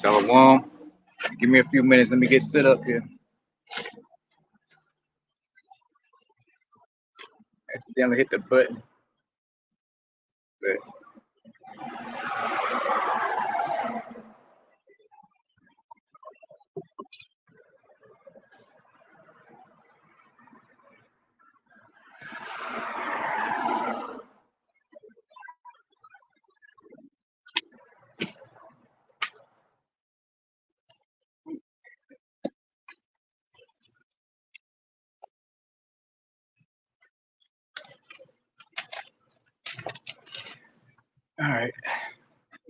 Shalom. Give me a few minutes. Let me get set up here. Accidentally hit the button. But all right,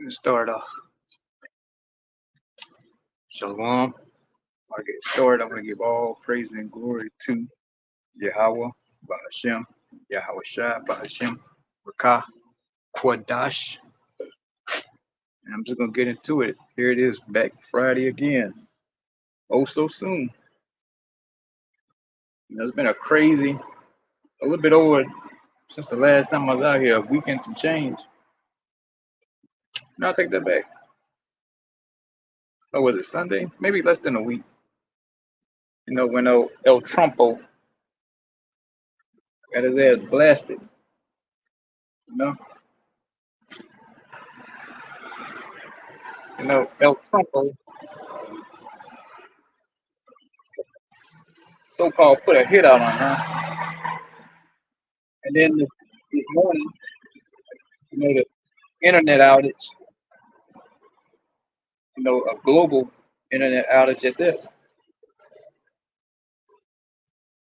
let's start off. Shalom. I get started. I'm gonna give all praise and glory to Yahweh, Bahashem, Yahweh Shai, Bahashem, Rakah, Quadash. And I'm just gonna get into it. Here it is, back Friday again. Oh, so soon. It's been a little bit over since the last time I was out here, a week and some change. No, I'll take that back. Oh, was it Sunday? Maybe less than a week. When El Trumpo got his ass blasted. You know, El Trumpo so-called put a hit out on her, and then this morning, the internet outage, a global internet outage at this.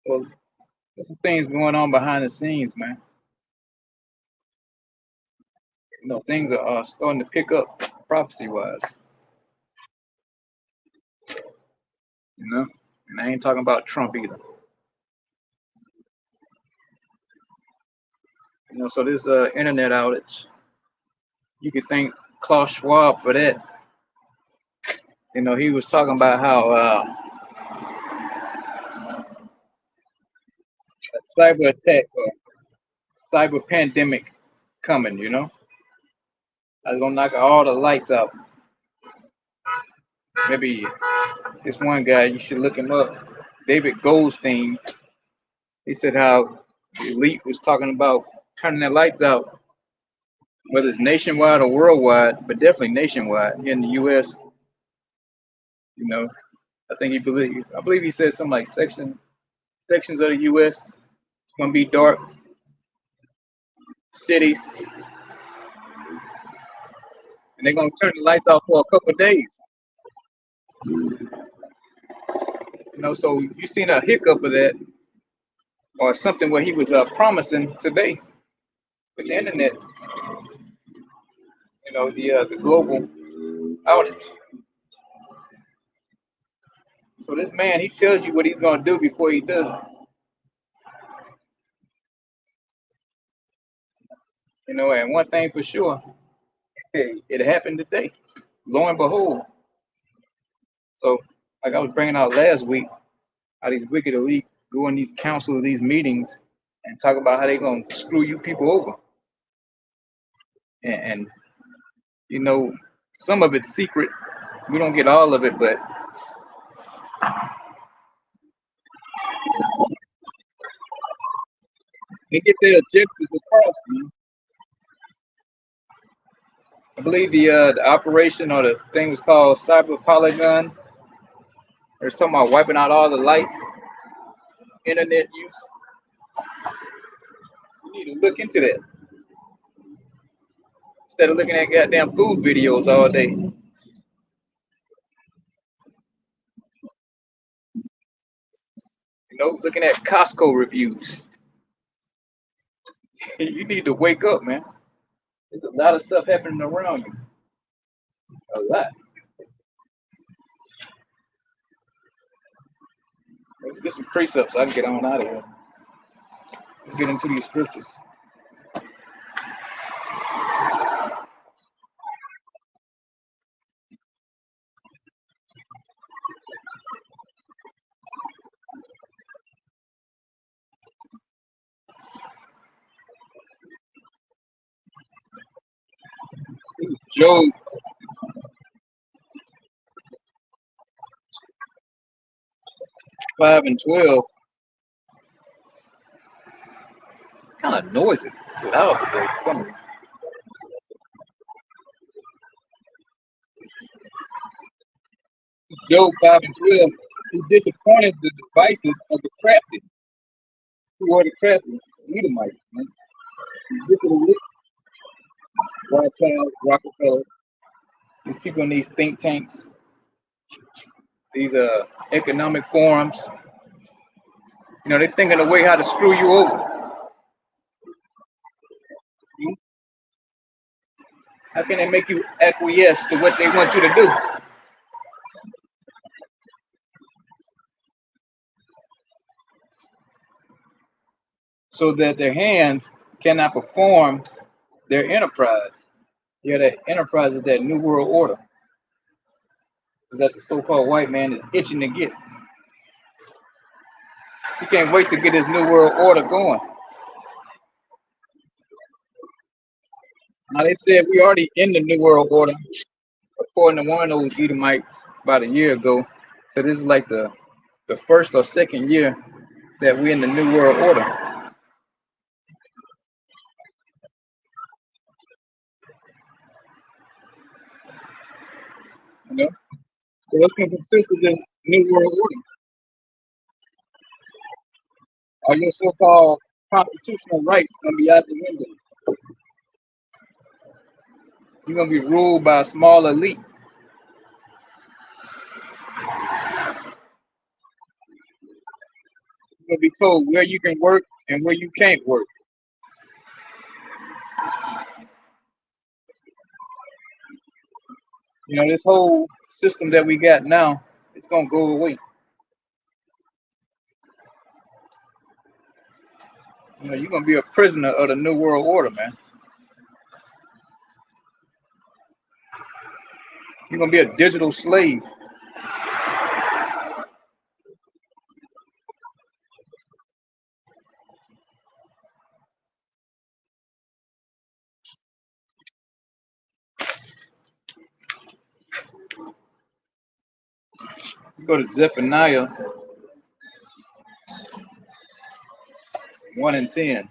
Well, there's some things going on behind the scenes, man. Things are starting to pick up prophecy-wise. And I ain't talking about Trump either. So this internet outage, you could thank Klaus Schwab for that. He was talking about how a cyber attack or cyber pandemic coming, I was gonna knock all the lights out. Maybe this one guy, you should look him up, David Goldstein. He said how the elite was talking about turning the lights out, whether it's nationwide or worldwide, but definitely nationwide here in the U.S. I believe he said something like sections of the U.S. It's gonna be dark cities, and they're gonna turn the lights off for a couple of days. So you seen a hiccup of that, or something where he was promising today with the internet. The global outage. So this man, he tells you what he's gonna do before he does it. And one thing for sure, it happened today. Lo and behold. So, like I was bringing out last week, how these wicked elite go in these councils, these meetings, and talk about how they're gonna screw you people over. And some of it's secret. We don't get all of it, but they get their objectives across. I believe the operation or the thing was called Cyber Polygon. They're talking about wiping out all the lights, internet use. You need to look into that instead of looking at goddamn food videos all day. Looking at Costco reviews. You need to wake up, man. There's a lot of stuff happening around you. A lot. Let's get some precepts so I can get on out of here. Let's get into these scriptures. Job 5 and 12, kind of noisy without today. Job 5 and 12, he disappointed the devices of the crafty. Who are the crafty? Edomites, man. Ridiculous, Rothschild, Rockefeller, these people in these think tanks, these economic forums. You know, they're thinking of a way how to screw you over. How can they make you acquiesce to what they want you to do? So that their hands cannot perform their enterprise. Yeah, that enterprise is that new world order that the so-called white man is itching to get. He can't wait to get his new world order going. Now they said we already in the new world order, according to one of those Edomites about a year ago. So this is like the first or second year that we're in the new world order. You know, so what's going to consist of this new world order? Are your so-called constitutional rights going to be out the window? You're going to be ruled by a small elite. You're going to be told where you can work and where you can't work. You know, this whole system that we got now, it's going to go away. You know, you're going to be a prisoner of the new world order, man. You're going to be a digital slave. You go to Zephaniah 1 and 10.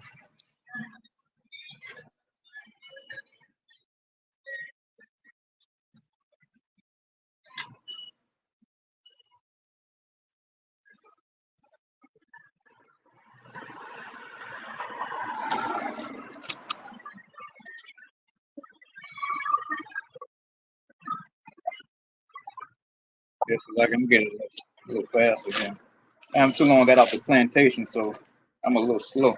Yes, so I can get it a little fast again. I'm too long got off the plantation, so I'm a little slow.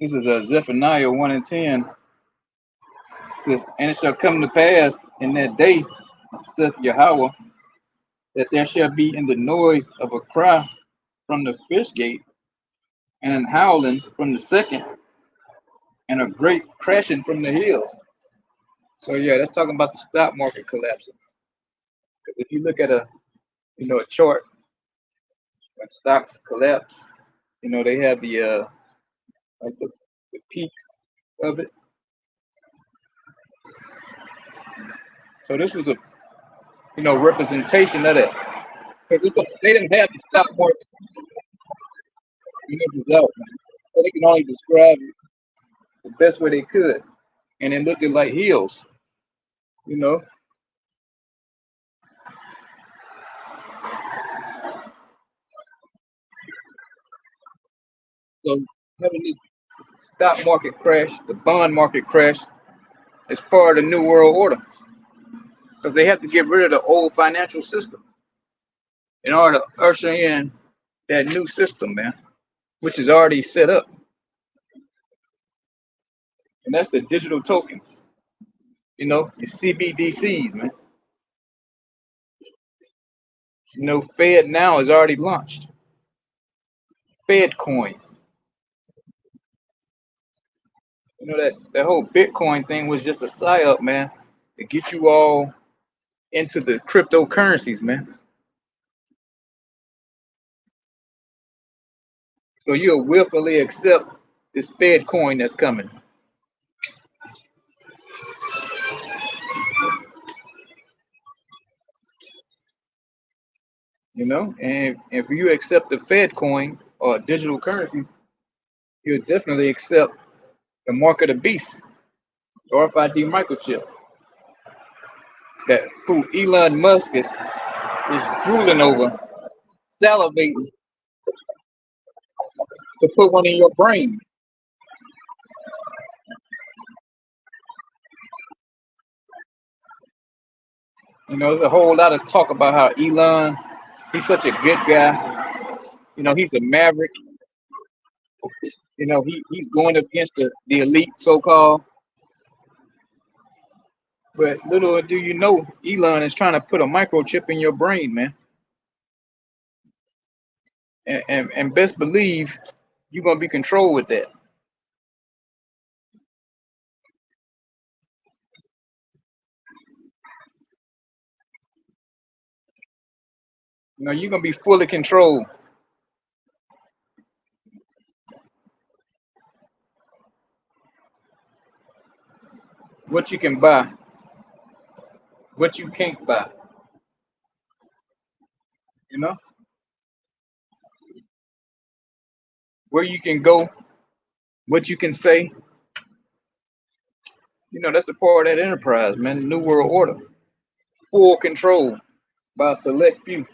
This is Zephaniah 1 and 10. It says, and it shall come to pass in that day, saith Yahweh, that there shall be in the noise of a cry from the fish gate, and an howling from the second, and a great crashing from the hills. So yeah, that's talking about the stock market collapsing. Because if you look at a chart when stocks collapse, they have the like the peaks of it. So this was a representation of that. Because they didn't have the stock market result, man. So they can only describe it the best way they could. And it looked like hills, you know. So having this stock market crash, the bond market crash, is part of the new world order. Because they have to get rid of the old financial system in order to usher in that new system, man, which is already set up. And that's the digital tokens, your CBDCs, man. Fed now is already launched. Fed coin. That whole Bitcoin thing was just a psyop, man, to get you all into the cryptocurrencies, man. So you'll willfully accept this Fed coin that's coming. you know. And if you accept the Fed coin or digital currency, you'll definitely accept the mark of the beast, the RFID microchip that who Elon Musk is drooling over, salivating to put one in your brain. You know, there's a whole lot of talk about how Elon, he's such a good guy. You know, he's a maverick. You know, he's going against the elite, so-called. But little do you know, Elon is trying to put a microchip in your brain, man. And best believe you're going to be controlled with that. You know, you're going to be fully controlled. What you can buy, what you can't buy, you know, where you can go, what you can say. You know, that's a part of that enterprise, man. The New World Order. Full control by a select few.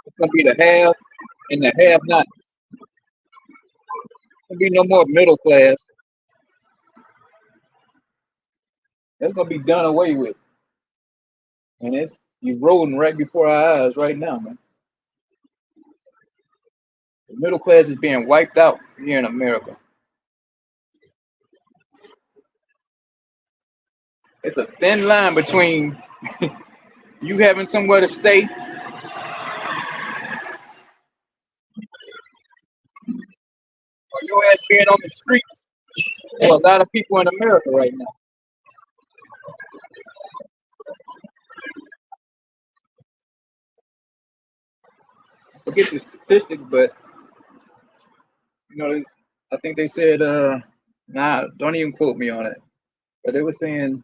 It's going to be the have and the have nots. There'll be no more middle class. That's going to be done away with. And it's eroding right before our eyes right now, man. The middle class is being wiped out here in America. It's a thin line between you having somewhere to stay or your ass being on the streets for a lot of people in America right now. Forget the statistics, but you know, I think they said, don't even quote me on it, but they were saying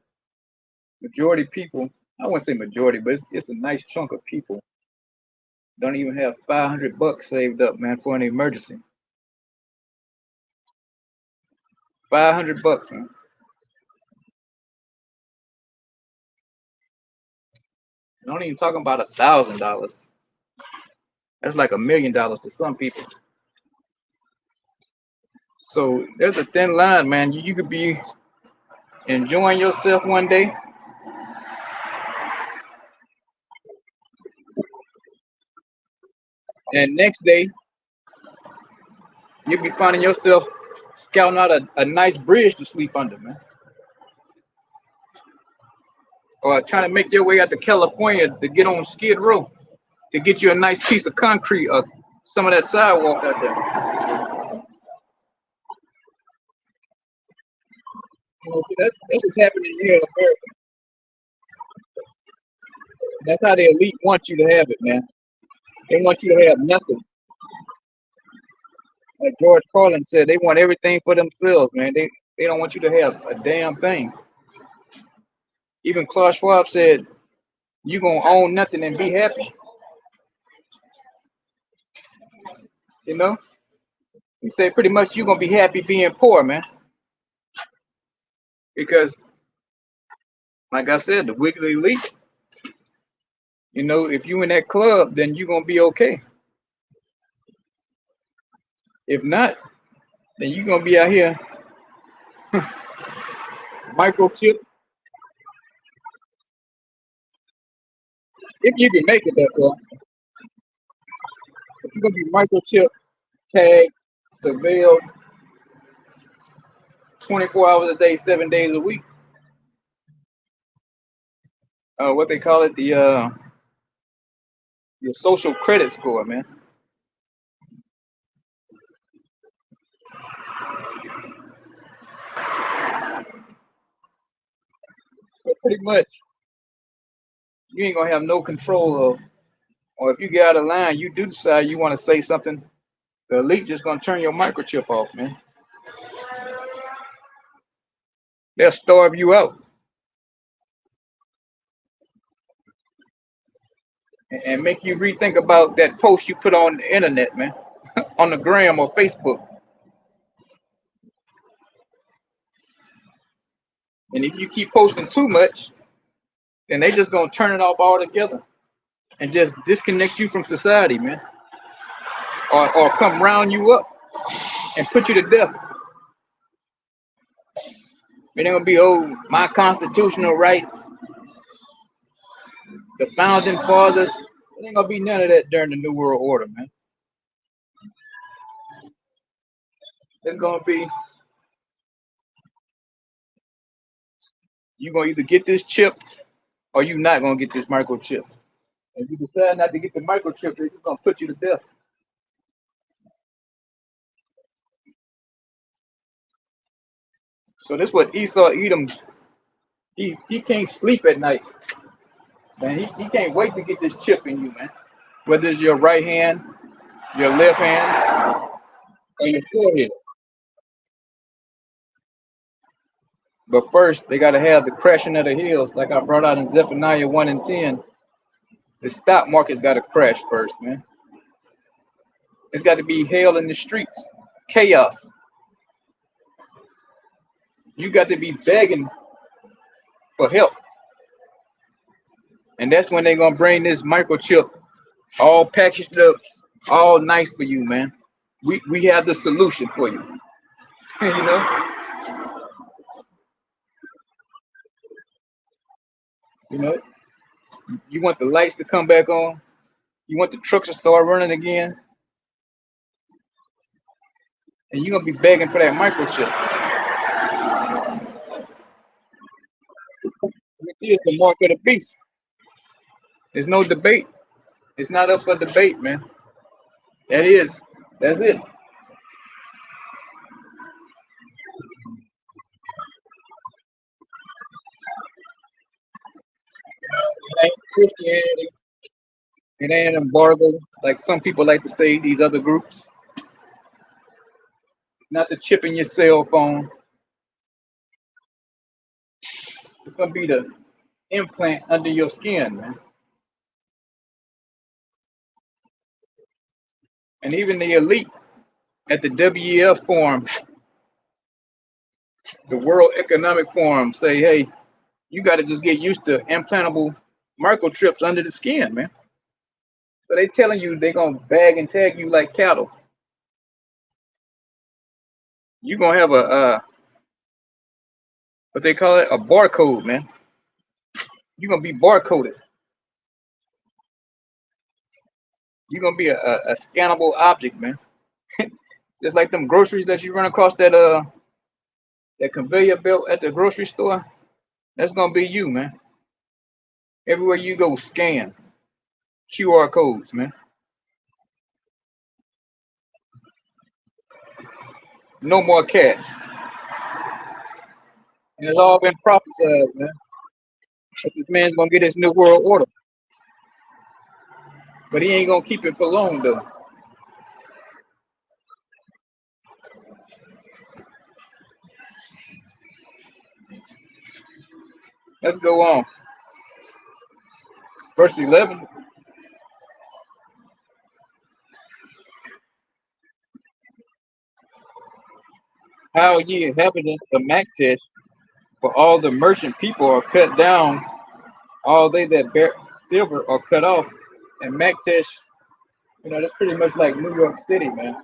majority people, I wouldn't say majority, but it's a nice chunk of people don't even have $500 saved up, man, for an emergency. $500, man. Don't even talking about $1,000. That's like $1 million to some people. So there's a thin line, man. You could be enjoying yourself one day, and next day you'll be finding yourself scouting out a nice bridge to sleep under, man. Or trying to make your way out to California to get on Skid Row to get you a nice piece of concrete or some of that sidewalk out there. You know, so that's what's happening here in America. That's how the elite want you to have it, man. They want you to have nothing. Like George Carlin said, they want everything for themselves, man. They don't want you to have a damn thing. Even Klaus Schwab said, "You gonna own nothing and be happy." You know, he said pretty much you're gonna be happy being poor, man. Because, like I said, the wiggly elite. You know, if you in that club, then you're gonna be okay. If not, then you're gonna be out here microchip. If you can make it that far, if you're gonna be microchip, tag, surveilled 24 hours a day, 7 days a week. What they call it, the your social credit score, man. But pretty much, you ain't gonna have no control of, or if you get out of line, you do decide you want to say something, the elite just gonna turn your microchip off, man. They'll starve you out. and make you rethink about that post you put on the internet, man, on the gram or Facebook. And if you keep posting too much, then they just gonna turn it off altogether and just disconnect you from society, man, or come round you up and put you to death. It ain't gonna be, oh, my constitutional rights, the founding fathers. It ain't gonna be none of that during the New World Order, man. It's gonna be, you gonna either get this chip or you not gonna get this microchip. If you decide not to get the microchip, they're just gonna put you to death. So this what Esau Edom, he can't sleep at night. Man, he can't wait to get this chip in you, man. Whether it's your right hand, your left hand, or your forehead. But first, they got to have the crashing of the hills, like I brought out in Zephaniah 1 and 10. The stock market's got to crash first, man. It's got to be hell in the streets, chaos. You got to be begging for help. And that's when they're going to bring this microchip all packaged up, all nice for you, man. We have the solution for you. You know? You know, you want the lights to come back on. You want the trucks to start running again. And you're going to be begging for that microchip. It's the mark of the beast. There's no debate. It's not up for debate, man. That's it. It ain't Christianity. It ain't an embargo, like some people like to say, these other groups. Not the chip in your cell phone. It's gonna be the implant under your skin, man. And even the elite at the WEF forum, the World Economic Forum, say, hey, you got to just get used to implantable microchips under the skin, man. So they telling you they're gonna bag and tag you like cattle. You're gonna have a what they call it, a barcode, man. You're gonna be barcoded. You're gonna be a scannable object, man. Just like them groceries that you run across that conveyor belt at the grocery store. That's gonna be you, man. Everywhere you go, scan QR codes, man. No more cash. And it's all been prophesized, man. That this man's gonna get his new world order. But he ain't gonna keep it for long though. Let's go on. Verse 11. How ye inhabitants of Maktesh, for all the merchant people are cut down, all they that bear silver are cut off. And Maktesh, that's pretty much like New York City, man,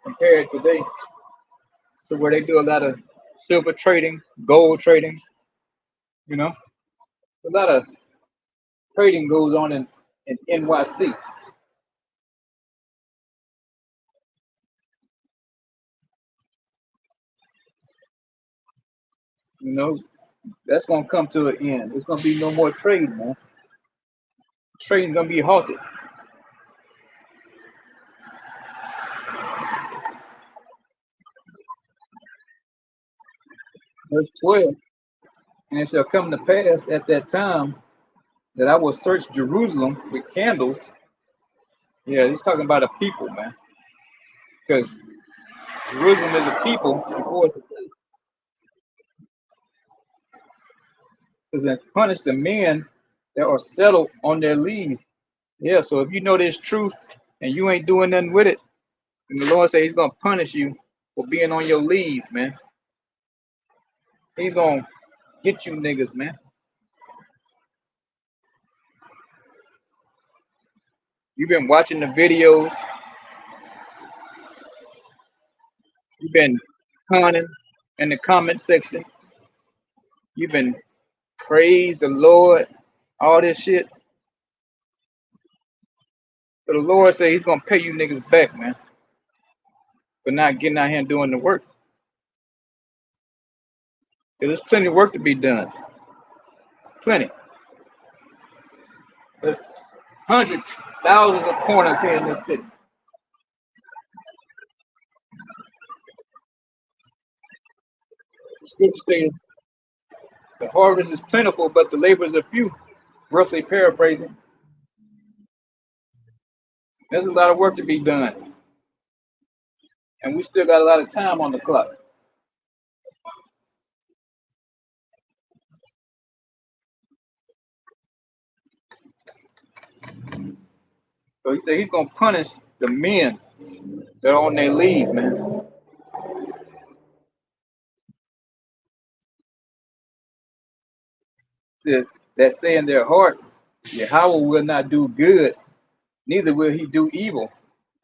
compared today to where they do a lot of silver trading, gold trading, you know. A lot of trading goes on in NYC. You know, that's gonna come to an end. There's gonna be no more trade, man. Trading's gonna be halted. Verse 12. And it shall come to pass at that time that I will search Jerusalem with candles. Yeah, he's talking about a people, man. Because Jerusalem is a people before it's a place. Because then punish the men that are settled on their leave. Yeah, so if you know this truth and you ain't doing nothing with it, and the Lord say He's gonna punish you for being on your leaves, man. He's gonna get you niggas, man. You've been watching the videos, you've been hunting in the comment section, you've been praise the Lord, all this shit. So the Lord say He's gonna pay you niggas back, man, for not getting out here and doing the work. There's plenty of work to be done. Plenty. There's hundreds, thousands of corners here in this city. The scripture says the harvest is plentiful, but the laborers are few. Roughly paraphrasing. There's a lot of work to be done, and we still got a lot of time on the clock. So He said He's gonna punish the men that are on their leaves, man. It says that say in their heart, Yahweh will not do good, neither will He do evil.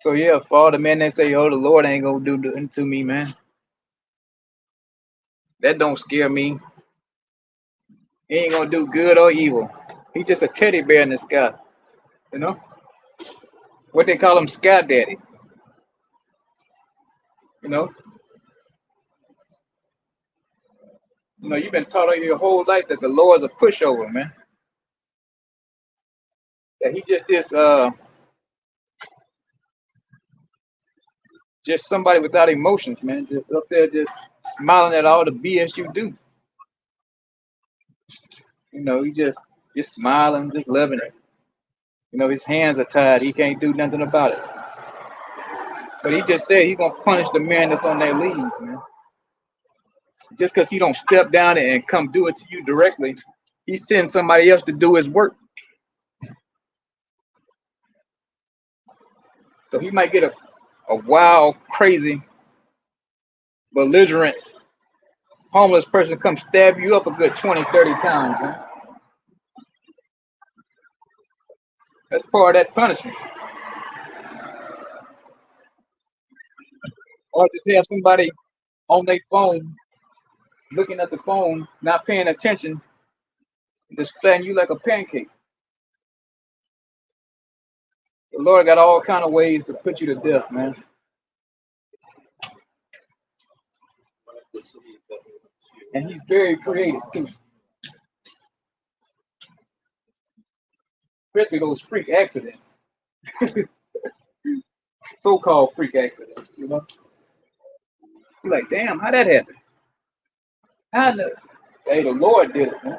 So yeah, for all the men that say, "Oh, the Lord ain't gonna do nothing to me," man, that don't scare me. He ain't gonna do good or evil. He's just a teddy bear in the sky, you know. What they call him, Sky Daddy, you know. You've been taught all your whole life that the Lord's a pushover, man. That He just is just somebody without emotions, man. Just up there, just smiling at all the BS you do. He just smiling, just loving it. His hands are tied. He can't do nothing about it. But He just said He's gonna punish the man that's on their leaves, man. Just because He don't step down and come do it to you directly, He sends somebody else to do His work. So He might get a wild, crazy, belligerent, homeless person come stab you up a good 20, 30 times, man. That's part of that punishment. Or just have somebody on their phone, looking at the phone, not paying attention, just flattening you like a pancake. The Lord got all kind of ways to put you to death, man. And He's very creative too. Especially those freak accidents. So-called freak accidents, You're like, damn, how that happen? How the Hey, the Lord did it, man.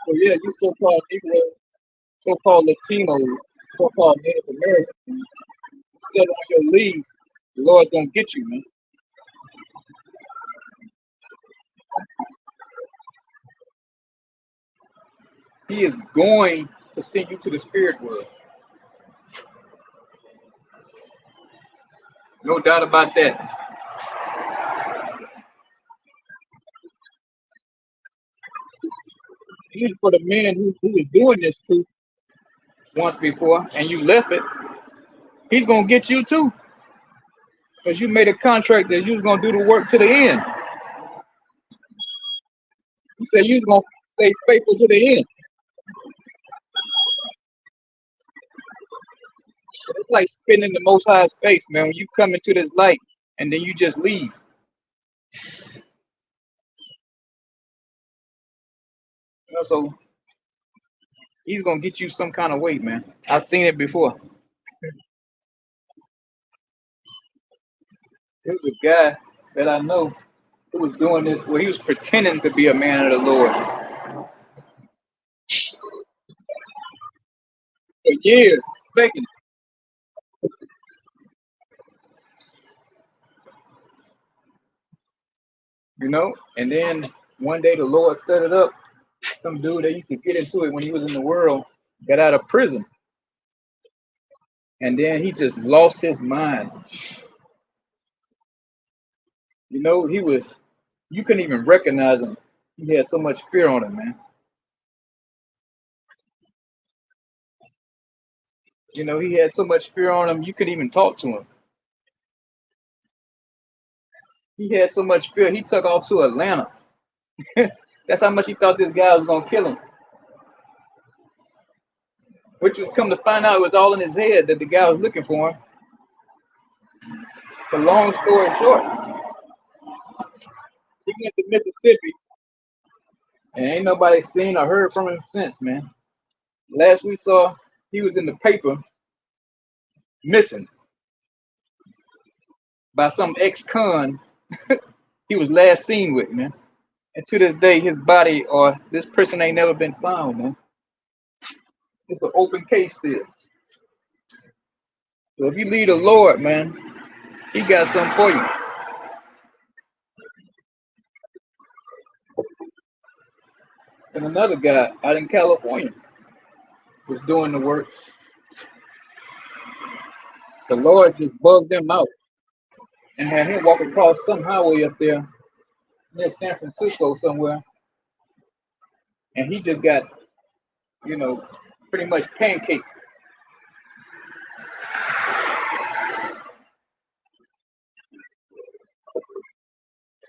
So yeah, you so-called Negroes, so-called Latinos, so-called Native Americans, set on your leaves, the Lord's gonna get you, man. He is going to send you to the spirit world. No doubt about that. Even for the man who was doing this too once before and you left it, he's gonna get you too. Because you made a contract that you was gonna do the work to the end. You said you was gonna stay faithful to the end. It's like spitting in the most high's face, man, when you come into this light and then you just leave. So he's gonna get you some kind of way, man. I've seen it before. There was a guy that I know who was doing this where he was pretending to be a man of the Lord for years, faking it. you know. And then one day the Lord set it up. Some dude that used to get into it when he was in the world got out of prison, and then he just lost his mind. You know, he was, you couldn't even recognize him. He had so much fear on him, man. You know, he had so much fear on him, you couldn't even talk to him. He had so much fear, he took off to Atlanta. That's how much he thought this guy was gonna kill him. Which was come to find out it was all in his head that the guy was looking for him. But long story short, he went to Mississippi and ain't nobody seen or heard from him since, man. Last we saw, he was in the paper missing by some ex-con he was last seen with, man. And to this day, his body or this person ain't never been found, man. It's an open case still. So if you lead the Lord, man, he got something for you. And another guy out in California was doing the work. The Lord just bugged him out and had him walk across some highway up there near San Francisco somewhere. And he just got, you know, pretty much pancaked.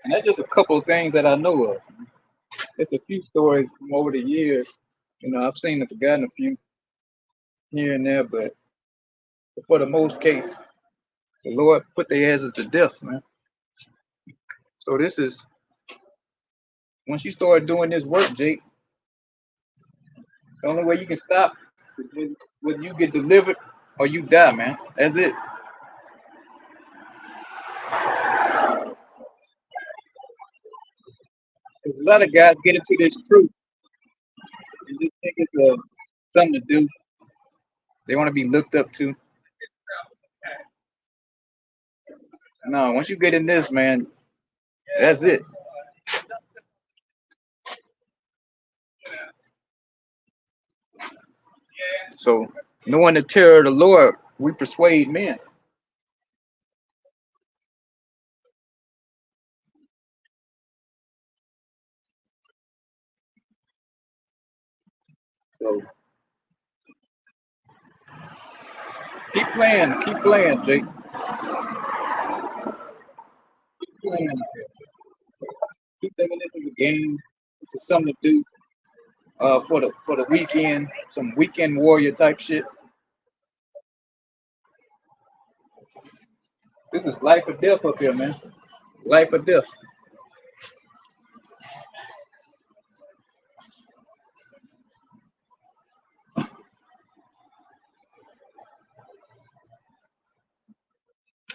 And that's just a couple of things that I know of. It's a few stories from over the years. You know, I've seen and forgotten a few here and there, but for the most case, the Lord put their asses to death, man. So this is, once you start doing this work, Jake, the only way you can stop is when you get delivered or you die, man. That's it. A lot of guys get into this truth and just think it's something to do. They want to be looked up to. No, once you get in this, man, that's it. So, knowing the terror of the Lord, we persuade men. So, keep playing, Jake. Keep playing. Keep thinking this is a game. This is something to do for the weekend, some weekend warrior type shit. This is life or death up here, man. Life or death.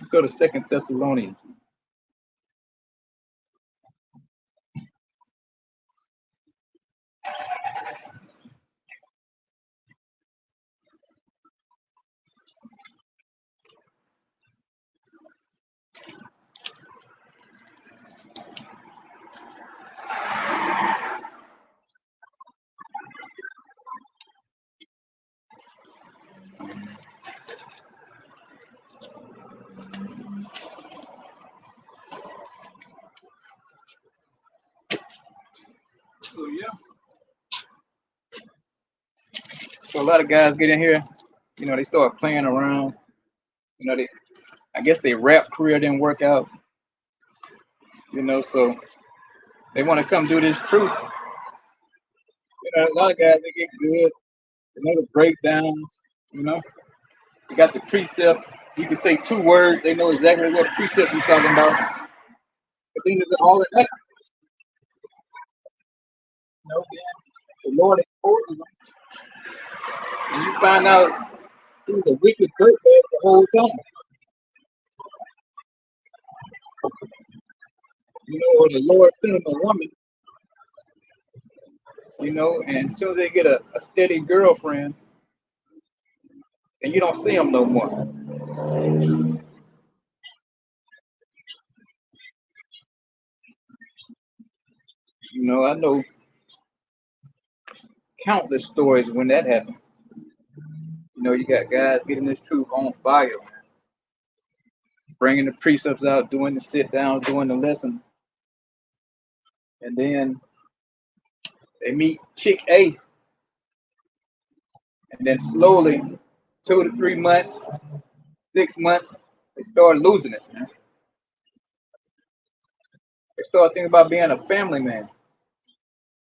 Let's go to Second Thessalonians. So yeah. So a lot of guys get in here, you know, they start playing around. You know, I guess their rap career didn't work out. You know, so they want to come do this truth. You know, a lot of guys they get good. They know the breakdowns. You know, they got the precepts. You can say two words, they know exactly what precept you're talking about. But then there's all of that. You know, the Lord exposes them, and you find out he was a wicked dirtbag the whole time. You know, or the Lord sent him a woman. You know, and as soon as they get a steady girlfriend, and you don't see them no more. I know countless stories when that happened. You got guys getting this truth on fire, bringing the precepts out, doing the sit downs, doing the lessons, and then they meet chick A, and then slowly, 2 to 3 months, 6 months, they start losing it, man. They start thinking about being a family man,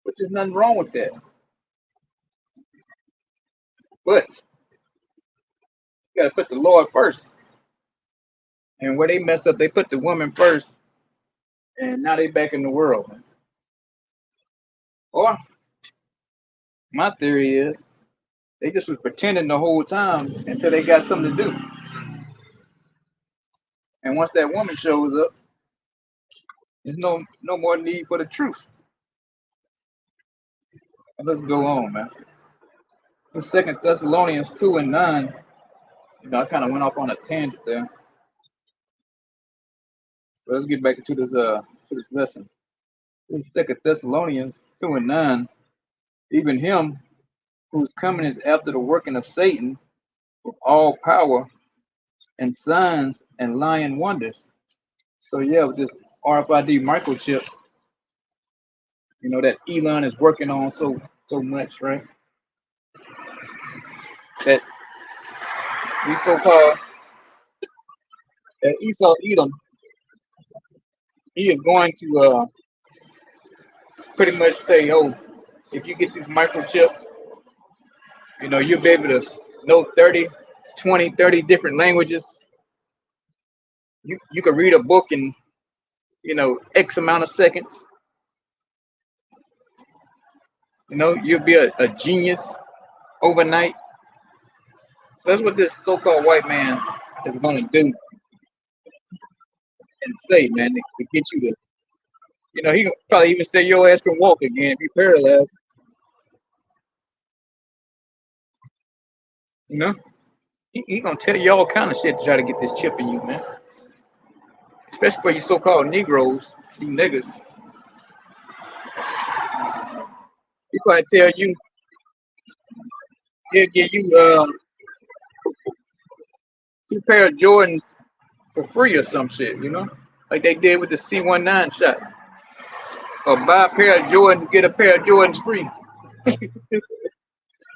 which is nothing wrong with that. But you gotta put the Lord first. And where they mess up, they put the woman first, and now they back in the world, man. Or my theory is they just was pretending the whole time until they got something to do. And once that woman shows up, there's no more need for the truth. And let's go on, man. In 2 Thessalonians 2:9, I kind of went off on a tangent there. But let's get back into this lesson. In 2 Thessalonians 2:9, even him whose coming is after the working of Satan with all power and signs and lying wonders. So yeah, with this RFID microchip, that Elon is working on so much, right? That these so-called that Esau Edom, he is going to pretty much say, oh, if you get this microchip, you'll be able to know 30, 20, 30 different languages. You can read a book in, X amount of seconds. You'll be a genius overnight. That's what this so-called white man is going to do and say, man, to get you to, he can probably even say your ass can walk again if you paralyzed. He gonna tell you all kind of shit to try to get this chip in you, man. Especially for you so-called Negroes, you niggas. He probably tell you he'll give you 2 pair of Jordans for free or some shit, like they did with the C19 shot. Or buy a pair of Jordans, get a pair of Jordans free.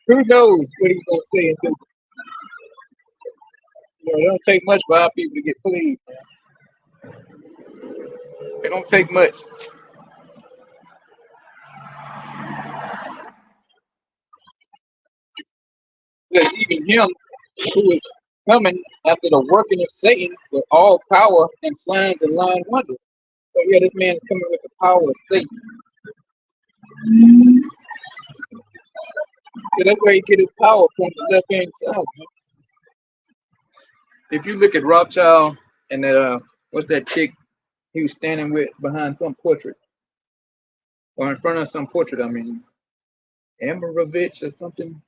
Who knows what he's gonna say and do? It don't take much for our people to get pleased, man. It don't take much. Because even him who is coming after the working of Satan with all power and signs and lying wonders. So yeah, this man is coming with the power of Satan. So that's where he get his power from, the left hand side, man. If you look at Rothschild and that what's that chick he was standing with behind some portrait, or in front of some portrait, Abramovich or something.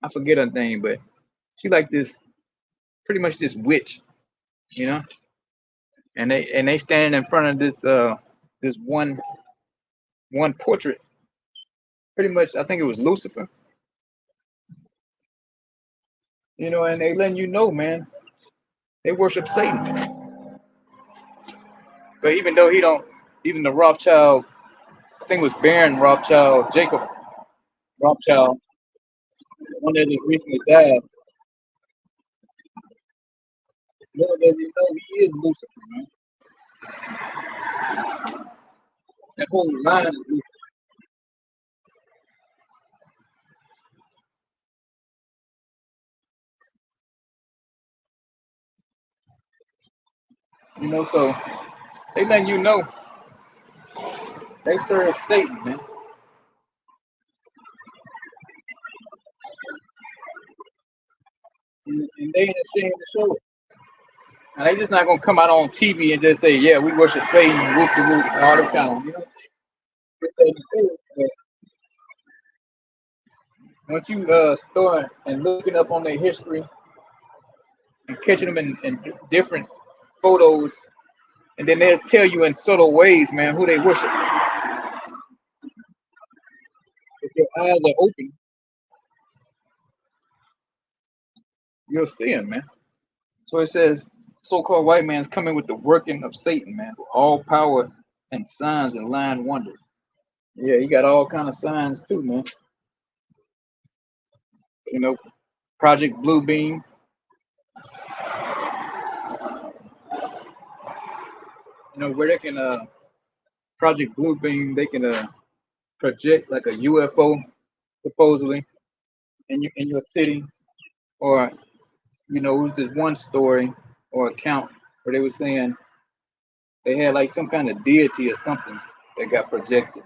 I forget her name, but she like this, pretty much this witch, and they standing in front of this one portrait. Pretty much, I think it was Lucifer. And they letting you know, man, they worship Satan. But even though even the Rothschild, I think it was Baron Rothschild, Jacob Rothschild, one that just recently died. Little does he know he is Lucifer, man. That whole line is Lucifer. So they letting you know they serve Satan, man. And they ain't ashamed to show it. And they just not gonna come out on TV and just say, yeah, we worship Satan, whoop de whoop, and all this kind of, But once you start and looking up on their history and catching them in different photos, and then they'll tell you in subtle ways, man, who they worship. your eyes are open, you'll see him, man. So it says, so-called white man's coming with the working of Satan, man, with all power and signs and lying wonders. Yeah, he got all kind of signs too, man. You know, Project Bluebeam. You know, where they can Project Bluebeam, they can project like a UFO supposedly in your city, or you know, it was just one story or account where they were saying they had like some kind of deity or something that got projected,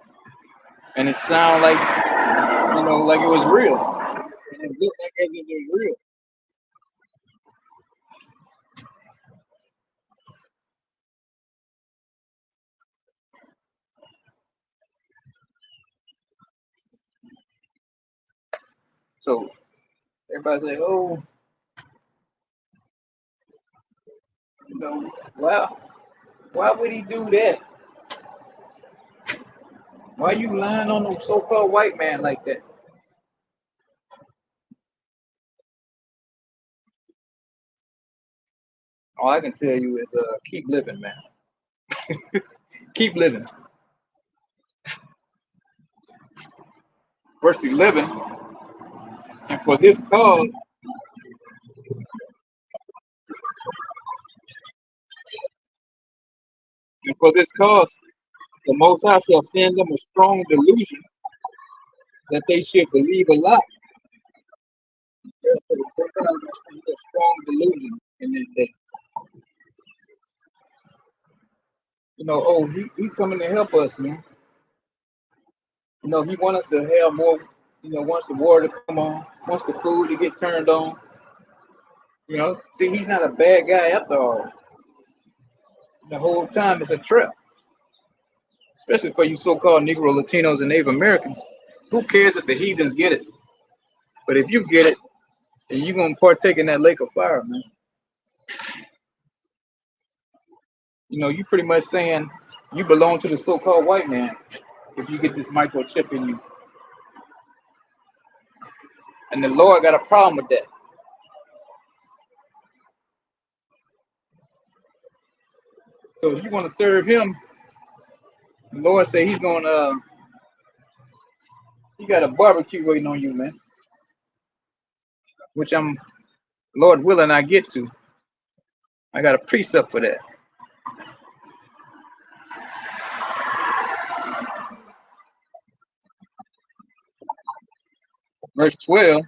and it sounded like, you know, like it was real, and it looked like it was real. So everybody say, "Oh, you know, wow, why would he do that? Why you lying on the so-called white man like that?" All I can tell you is, keep living, man. Keep living. Verse 11, and for this cause, and for this cause, the Most High shall send them a strong delusion that they should believe a lie. Therefore, a strong delusion in this day. You know, oh, he's coming to help us, man. You know, he wants us to have more, you know, wants the water to come on, wants the food to get turned on. You know, see, he's not a bad guy after all. The whole time it's a trap, especially for you so-called Negro, Latinos, and Native Americans. Who cares if the heathens get it? But if you get it, then you're gonna partake in that lake of fire, man. You know, you pretty much saying you belong to the so-called white man if you get this microchip in you. And the Lord got a problem with that. So if you want to serve him, the Lord say he's gonna he got a barbecue waiting on you, man. Which I'm, Lord willing, I get to. I got a precept for that. Verse 12,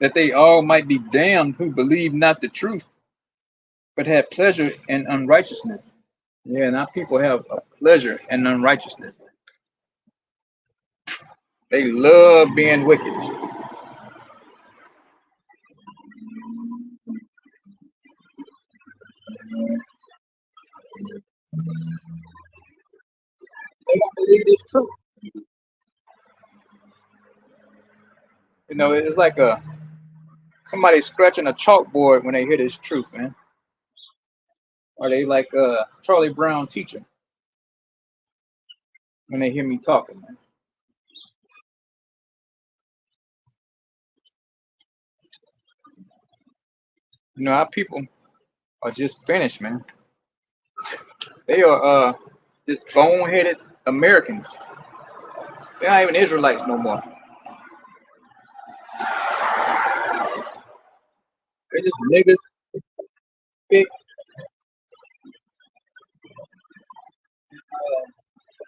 that they all might be damned who believe not the truth, but had pleasure in unrighteousness. Yeah, now people have a pleasure in unrighteousness. They love being wicked. They don't believe it's true. You know, it's like somebody scratching a chalkboard when they hear this truth, man. Or they like Charlie Brown teacher when they hear me talking, man. You know, our people are just finished, man. They are just boneheaded Americans. They're not even Israelites no more. They're just niggas, big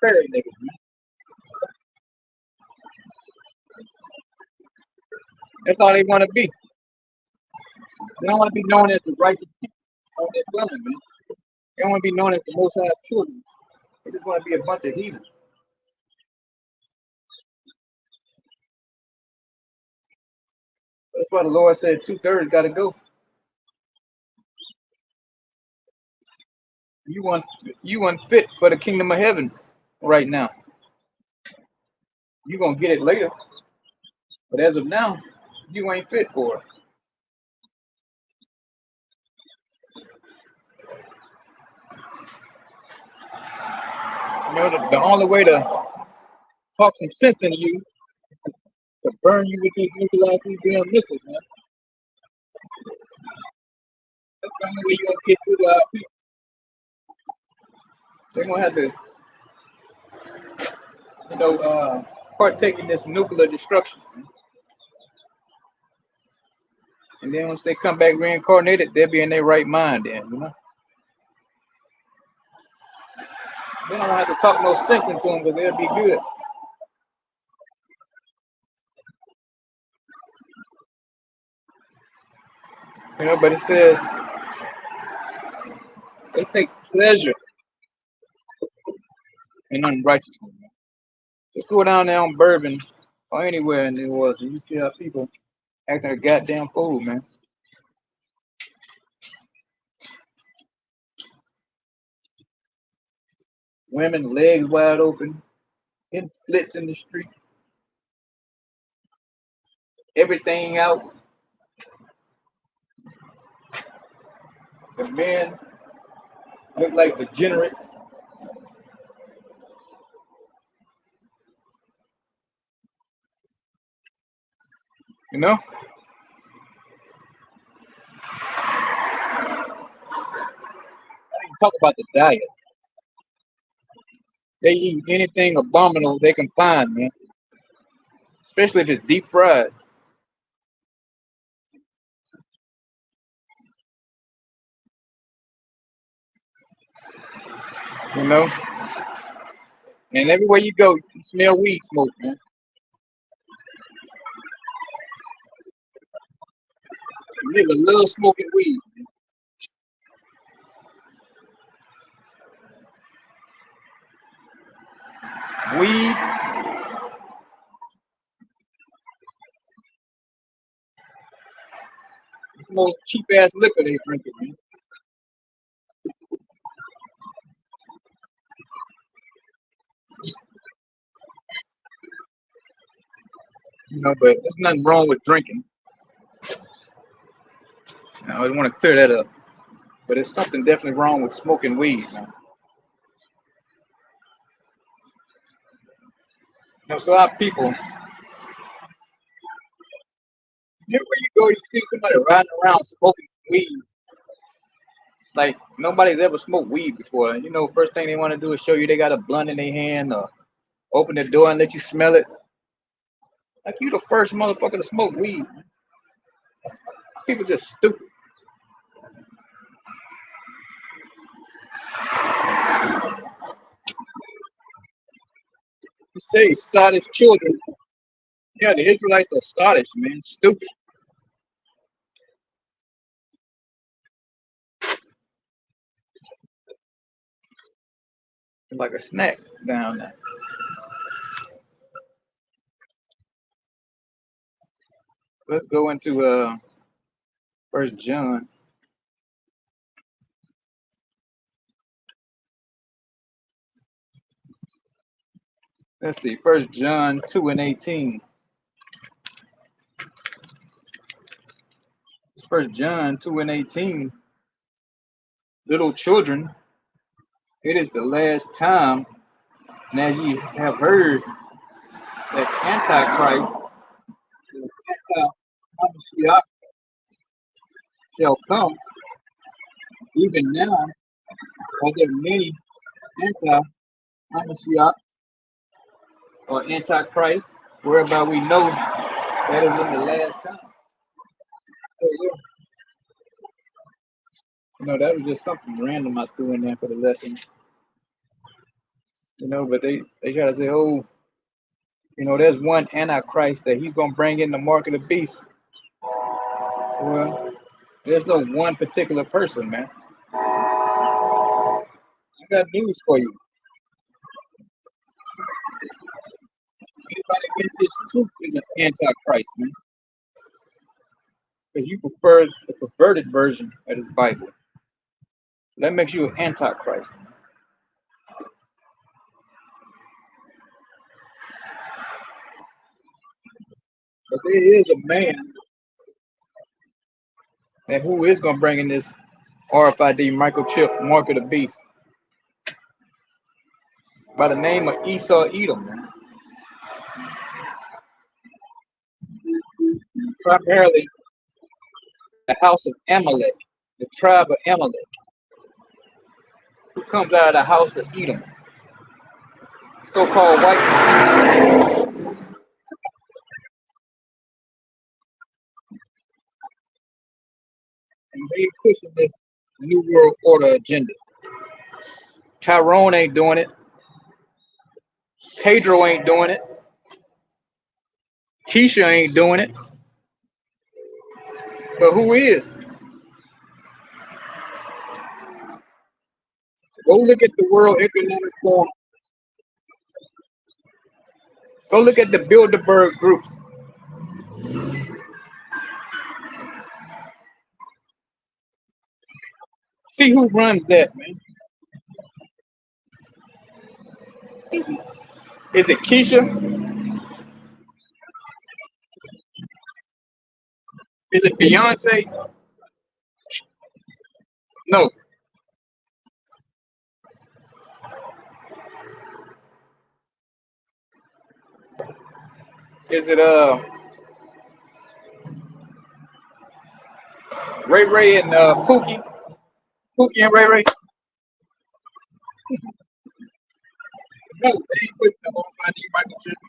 prairie niggas, man. That's all they want to be. They don't want to be known as the righteous people on their son, man. They don't want to be known as the Most High's children. They just want to be a bunch of heathens. That's why the Lord said 2/3 got to go. You want you unfit for the kingdom of heaven right now. You're gonna get it later, but as of now, you ain't fit for it. You know, the only way to talk some sense into you to burn you with these nuclear damn missiles, man. That's the only way you're gonna get through to our people. They're gonna have to, partake in this nuclear destruction. And then once they come back reincarnated, they'll be in their right mind then. They don't have to talk no sense into them, but they'll be good. But it says they take pleasure in unrighteousness. Just go down there on Bourbon or anywhere in New Orleans, and you see how people acting a goddamn fool, man. Women, legs wide open, hitting splits in the street, everything out. The men look like degenerates. I didn't talk about the diet. They eat anything abominable they can find, man. Especially if it's deep fried. And everywhere you go, you smell weed smoke, man. Nigga love smoking weed. Weed. It's more cheap ass liquor they drinking, man. But there's nothing wrong with drinking. I want to clear that up. But there's something definitely wrong with smoking weed, man. So our people, everywhere you go, you see somebody riding around smoking weed. Like nobody's ever smoked weed before. First thing they want to do is show you they got a blunt in their hand or open the door and let you smell it. Like you the first motherfucker to smoke weed. People just stupid. You say sottish children. Yeah, the Israelites are sottish, man. Stupid. Like a snack down there. Let's go into First John. Let's see, First John 2:18. First John 2:18. Little children, it is the last time, and as ye have heard that Antichrist, the anti-Mashiach, shall come, even now are there many anti-Mashiach or Antichrist, whereby we know that is in the last time. That was just something random I threw in there for the lesson. But they try to say, oh, there's one Antichrist that he's gonna bring in the mark of the beast. Well, there's no one particular person, man. I got news for you. Anybody against this truth is an Antichrist, man. Because you prefer the perverted version of this Bible. That makes you an Antichrist. But there is a man and who is going to bring in this RFID microchip mark of the beast by the name of Esau Edom. primarily the house of Amalek, the tribe of Amalek, who comes out of the house of Edom, so-called white man. And they pushing this new world order agenda. Tyrone ain't doing it. Pedro ain't doing it. Keisha ain't doing it. But who is? Go look at the World Economic Forum. Go look at the Bilderberg groups. See who runs that, man. Is it Keisha? Is it Beyonce? No. Is it Ray Ray and Pookie? Pookie and Ray Ray? No, they ain't putting them on my knee, Michael Jackson.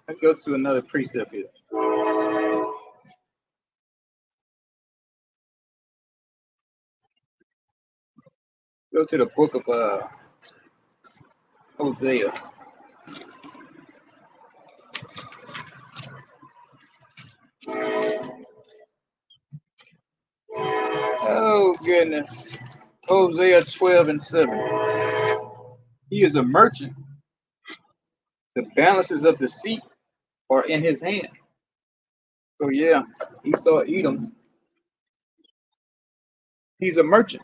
Let's go to another precept here. Go to the book of Hosea. Oh goodness. Hosea 12:7. He is a merchant. The balances of the sea are in his hand. So yeah, Esau Edom. He's a merchant.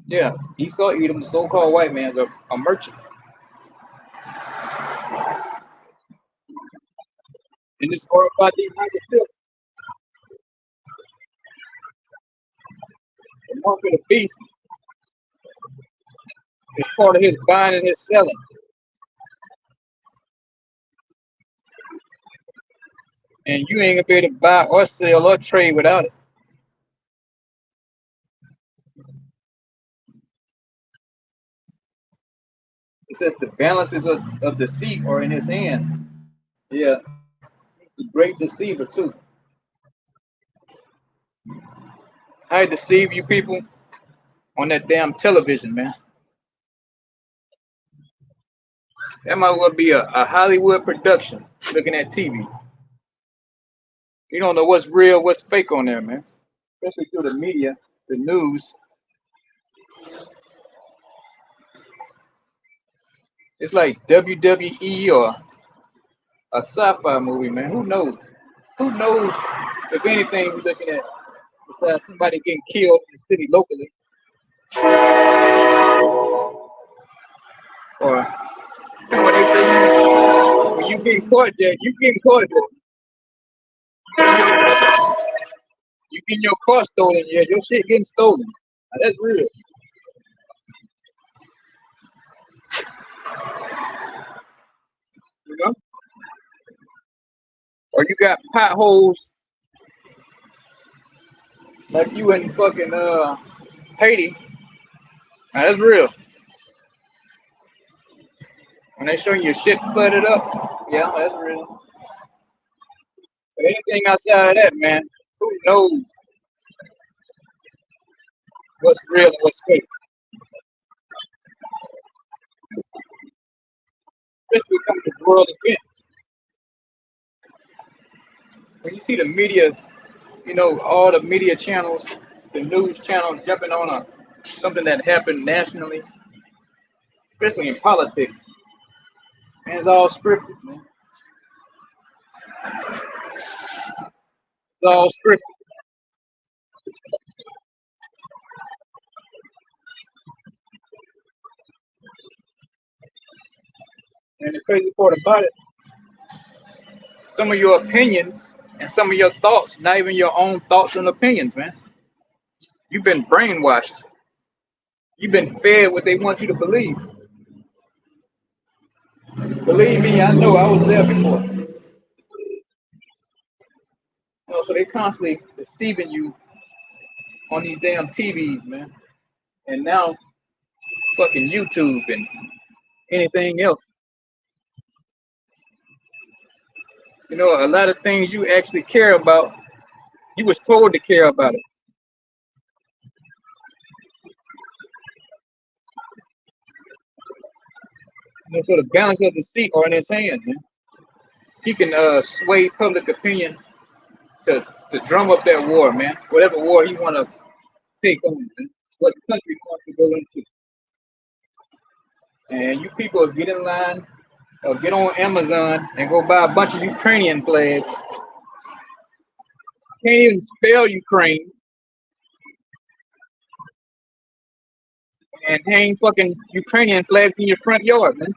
Yeah, Esau Edom, the so-called white man, is a merchant. And this story about the United States, the mark of the beast is part of his buying and his selling. And you ain't gonna be able to buy or sell or trade without it. It says the balances of deceit are in his hand. Yeah, the great deceiver too. I deceive you people on that damn television, man. That might well be a Hollywood production looking at TV. You don't know what's real, what's fake on there, man. Especially through the media, the news. It's like WWE or a sci-fi movie, man. Who knows? Who knows if anything we're looking at besides somebody getting killed in the city locally? Or when they say when you getting caught there, you getting caught there. You getting your car stolen, yeah, your shit getting stolen. Now, that's real. You know? Or you got potholes like you in fucking Haiti. Now that's real. When they showing your shit flooded up, yeah, that's real. But anything outside of that, man, who knows what's real and what's fake? Especially when it comes to world events. When you see the media, you know, all the media channels, the news channels jumping on something that happened nationally, especially in politics, man, it's all scripted, man. It's all scripted. And it crazy part about it, some of your opinions and some of your thoughts, not even your own thoughts and opinions, man. You've been brainwashed. You've been fed what they want you to believe. Believe me, I know I was there before. So they constantly deceiving you on these damn TVs, man. And now fucking YouTube and anything else. A lot of things you actually care about, you was told to care about it. So the balance of the seat are in his hand, man. He can sway public opinion to drum up that war, man. Whatever war he want to take on, man. What country wants to go into. And you people get in line or get on Amazon and go buy a bunch of Ukrainian flags. Can't even spell Ukraine. And hang fucking Ukrainian flags in your front yard, man.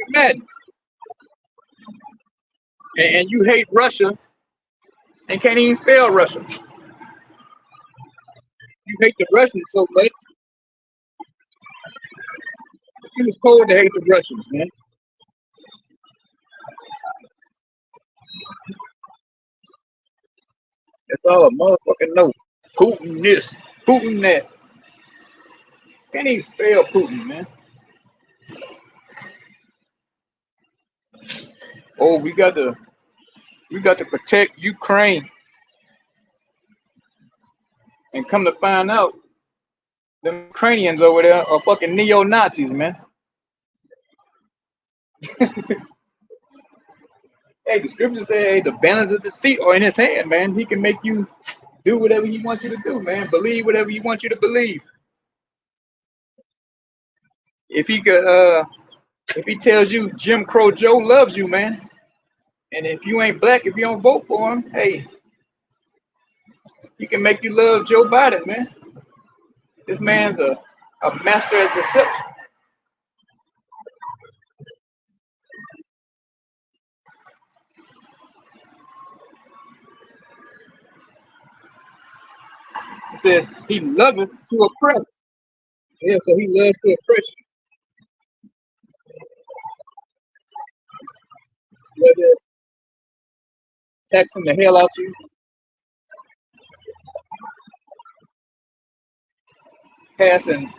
Madness. And you hate Russia and can't even spell Russia. You hate the Russians so much. But you was told to hate the Russians, man. That's all a motherfucking know. Putin this, Putin that. Can't even spell Putin, man. Oh, we got to protect Ukraine. And come to find out, the Ukrainians over there are fucking neo-Nazis, man. Hey, the scripture say, hey, the balance of the seat are in his hand, man. He can make you do whatever he wants you to do, man. Believe whatever he wants you to believe. If he could, if he tells you Jim Crow Joe loves you, man, and if you ain't black, if you don't vote for him, hey, he can make you love Joe Biden, man. This man's a master at deception. It says he loveth to oppress. Yeah, so he loves to oppress you. Whether it's taxing the hell out you, passing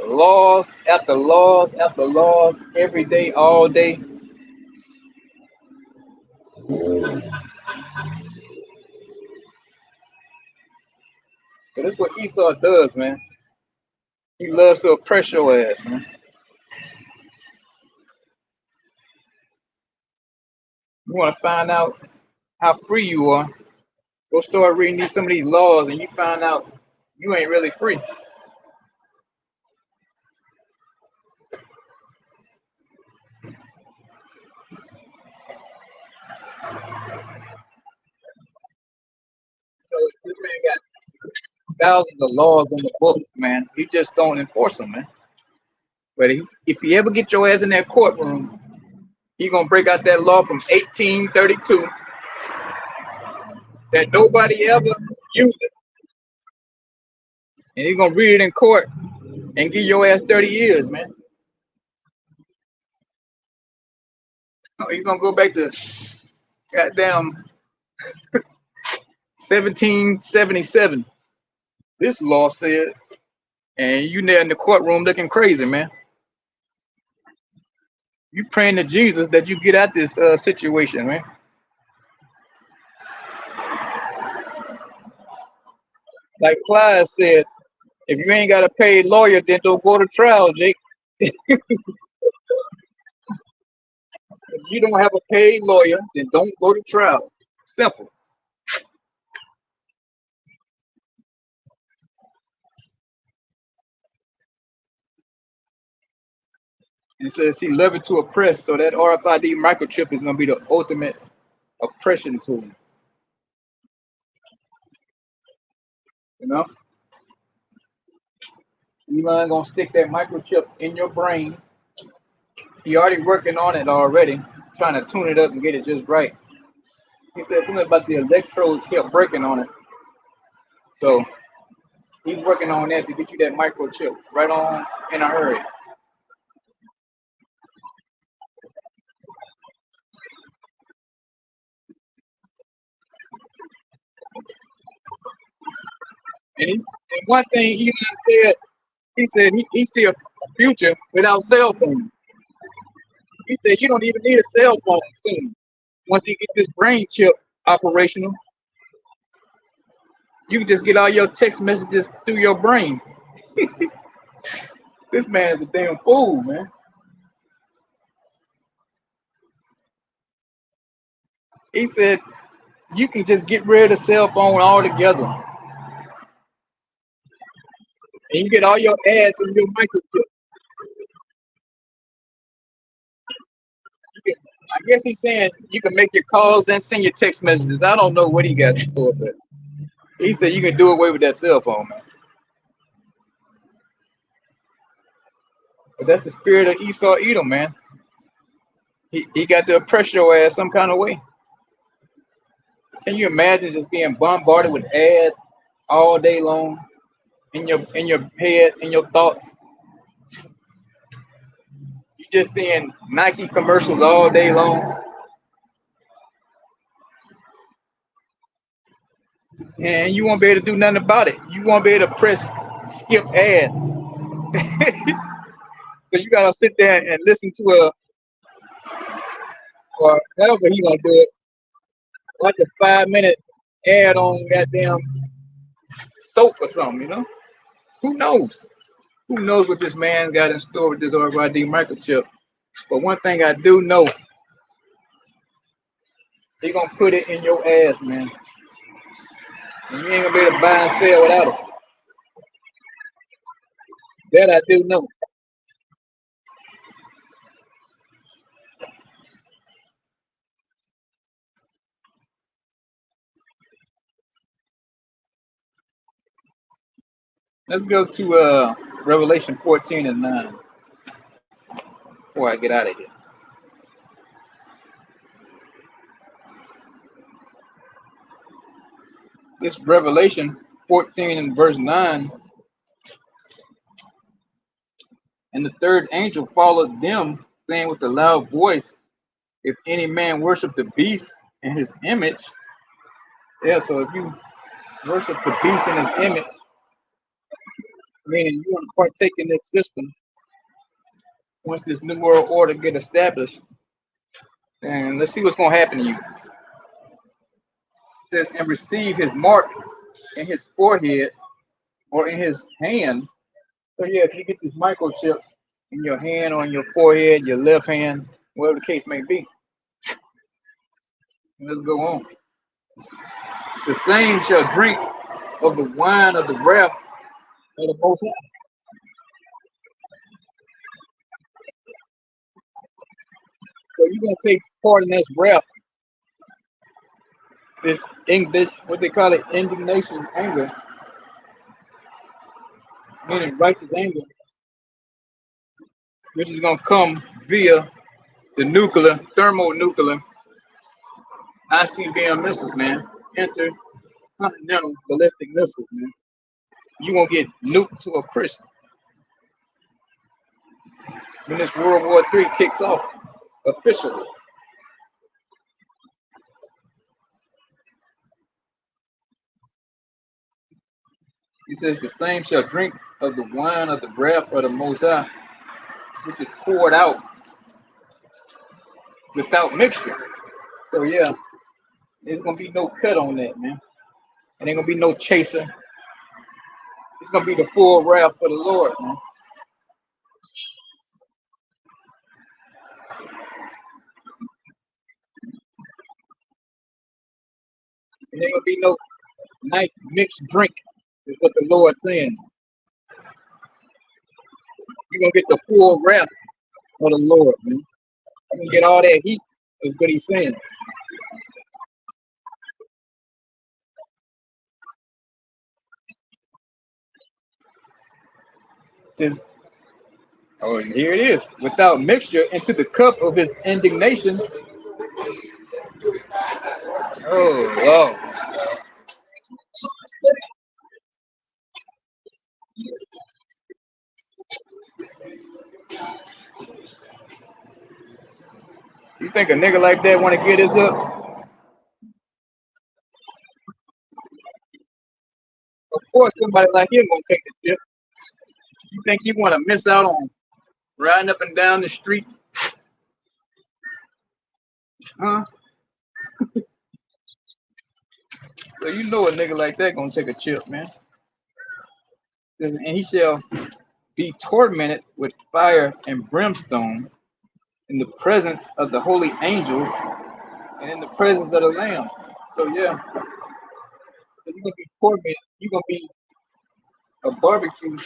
laws after laws after laws every day, all day. So that's what Esau does, man. He loves to oppress your ass, man. You want to find out how free you are? Go start reading some of these laws, and you find out you ain't really free. So this man got thousands of laws on the book, man. He just don't enforce them, man. But if he ever get your ass in that courtroom, he gonna break out that law from 1832 that nobody ever used it, and he gonna read it in court and give your ass 30 years, man. Oh, you gonna go back to goddamn 1777. This law said, and you there in the courtroom looking crazy, man. You praying to Jesus that you get out this situation, man. Like Clyde said, if you ain't got a paid lawyer, then don't go to trial, Jake. If you don't have a paid lawyer, then don't go to trial. Simple. It says he loved to oppress, so that RFID microchip is gonna be the ultimate oppression tool. You know? Elon gonna stick that microchip in your brain. He already working on it already, trying to tune it up and get it just right. He said something about the electrodes kept breaking on it. So he's working on that to get you that microchip right on in a hurry. And one thing Elon said, he see a future without cell phones. He said you don't even need a cell phone soon. Once he get this brain chip operational, you can just get all your text messages through your brain. This man is a damn fool, man. He said you can just get rid of the cell phone altogether, and you get all your ads on your microchip. I guess he's saying you can make your calls and send your text messages. I don't know what he got for it, but he said you can do away with that cell phone, man. But that's the spirit of Esau Edom, man. He got to oppress your ass some kind of way. Can you imagine just being bombarded with ads all day long in your head, in your thoughts? You just seeing Nike commercials all day long, and you won't be able to do nothing about it. You won't be able to press skip ad. So you gotta sit there and listen to or however he gonna do it, like a 5 minute ad on goddamn soap or something, you know? Who knows? Who knows what this man got in store with this RFID microchip? But one thing I do know, he gonna put it in your ass, man. And you ain't gonna be able to buy and sell without it. That I do know. Let's go to Revelation 14 and 9 before I get out of here. This Revelation 14 and verse 9, and the third angel followed them, saying with a loud voice, if any man worship the beast and his image, yeah, so if you worship the beast and his image, meaning you want to partake in this system, once this new world order get established, and let's see what's going to happen to you. It says, and receive his mark in his forehead or in his hand. So yeah, if you get this microchip in your hand or in your forehead, your left hand, whatever the case may be. Let's go on. The same shall drink of the wine of the wrath of the Most High. So you're gonna take part in this wrath, this what they call it, indignation, anger, meaning righteous anger, which is gonna come via the nuclear, thermonuclear ICBM missiles, man. Intercontinental ballistic missiles, man. You gonna get nuked to a crisp when this World War III kicks off officially. He says, the same shall drink of the wine of the wrath of the Most High, which is poured out without mixture. So yeah, there's gonna be no cut on that, man. And ain't gonna be no chaser. It's gonna be the full wrath for the Lord, man. And ain't gonna be no nice mixed drink, is what the Lord's saying. You're gonna get the full wrath of the Lord, man. You're gonna get all that heat, is what he's saying. Says, oh, and here it is. Without mixture into the cup of his indignation. Oh, Lord. You think a nigga like that want to get his up? Of course, somebody like him gonna take the chip. You think you want to miss out on riding up and down the street? Huh? So you know a nigga like that gonna take a chip, man. And he shall be tormented with fire and brimstone in the presence of the holy angels and in the presence of the Lamb. So yeah, you're gonna be tormented. You're gonna be a barbecue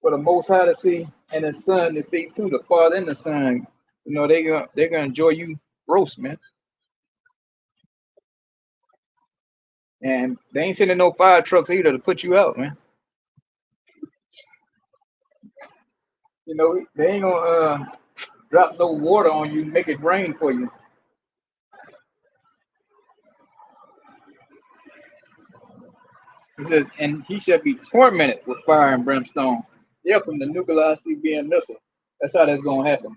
for the Most High to see, and the Son to see too. The Father and the Son, you know, they're gonna enjoy you roast, man. And they ain't sending no fire trucks either to put you out, man. You know, they ain't gonna drop no water on you, make it rain for you. He says, and he shall be tormented with fire and brimstone. Yeah, from the nuclear ICBM missile. That's how that's gonna happen.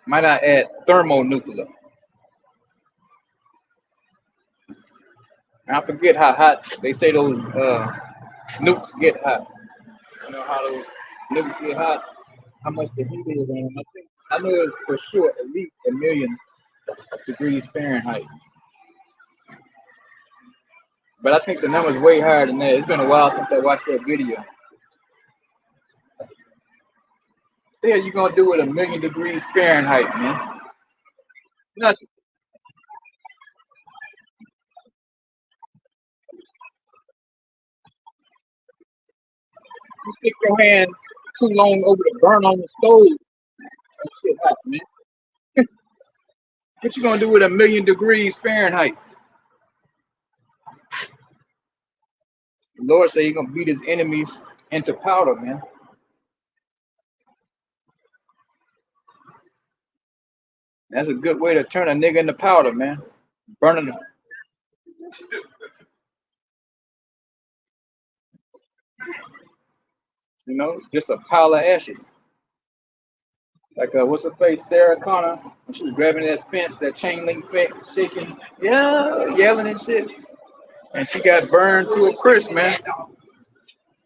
Might I add thermonuclear? I forget how hot they say those nukes get hot. You know how those nukes get hot? How much the heat is on them? I know it's for sure at least 1,000,000 degrees Fahrenheit. But I think the number's way higher than that. It's been a while since I watched that video. What you gonna do with 1,000,000 degrees Fahrenheit, man? Nothing. You stick your hand too long over the burn on the stove, that shit hot, man. What you gonna do with 1,000,000 degrees Fahrenheit? The Lord said He's gonna beat His enemies into powder, man. That's a good way to turn a nigga into powder, man. Burning them. You know, just a pile of ashes. Like what's her face, Sarah Connor, when she was grabbing that fence, that chain link fence, shaking, yeah, yelling and shit, and she got burned to a crisp, man.